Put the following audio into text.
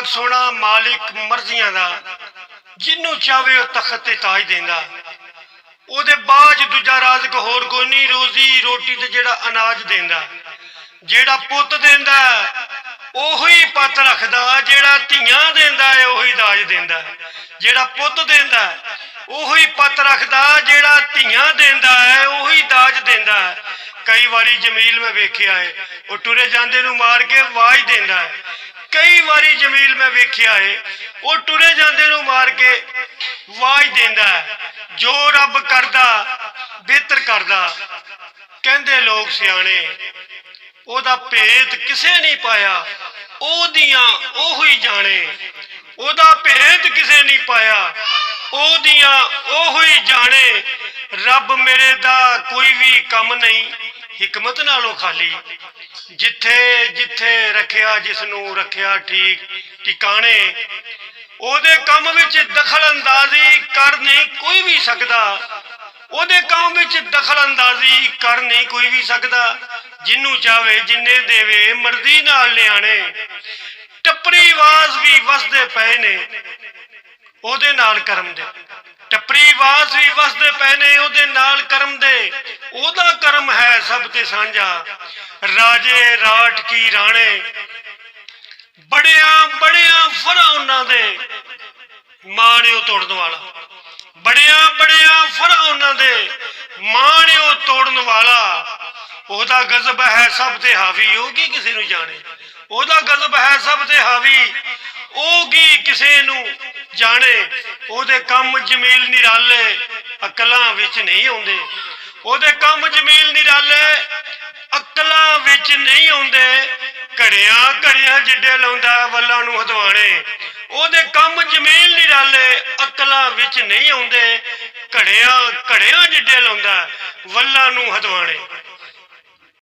पाक सोना मालिक मर्जियां दा जिन्नू चाहे वह तख्त ते ताज देंदा ओदे बाज दूजा राज़क होर कोई नहीं रोजी रोटी ते जेड़ा अनाज देंदा जेड़ा पुत देंदा ओही पत रखदा जेड़ा धियां देंदा है ओही दाज देंदा जेड़ा पुत देंदा ओही पत रखदा जेड़ा धियां देंदा है ओही दाज देंदा कई बारी जमील में वेख्या है वो टुरे जांदे नू मार के वाज देंदा है कई बारी जमील में वेख्या है वो टुरे जांदे नू मार के वाज देंदा जो रब करदा बेहतर करदा कहंदे लोग सियाणे ओदा भेत किसे नहीं पाया ओदियां ओही जाने ओदा भेत किसे नहीं पाया ओदियां ओही जाने रब मेरे दा कोई भी कम नहीं हिकमत नालों खाली जिथे जिथे रखिया जिसनू रखिया ठीक ठिकाने ओदे काम विच दखल अंदाजी कर नहीं कोई भी सकदा ओदे काम विच दखल अंदाजी कर नहीं कोई भी सकदा जिन्नू चाहे जिन्ने देवे मर्जी नाल लियाने टपरी आवाज भी वसदे पे ने ओदे नाल करम दे टपरी आवाज भी वसदे पे ने ओदे नाल करम दे ओदा करम है सब ते सांझा राजे राठ की राणे बड़िया बड़िया फराउना दे माणियो तोड़न वाला बड़िया बड़िया फराउना दे माणियो तोड़न वाला ओदा गजब है सब ते हावी ओगी किसी नू जाने ओदा गजब है सब ते हावी ओगी किसी नू जाने ओदे कम जमील निराले अकलां विच नहीं आउंदे ओदे कम जमील निराले अकलां विच नहीं आउंदे घड़ियां घड़ियां जिड्डे लाउंदा वल्लां नू हदवाणे ओदे कम जमील निराले अकलां विच नहीं आउंदे घड़ियां घड़ियां जिड्डे लाउंदा वल्लां नू हदवाणे।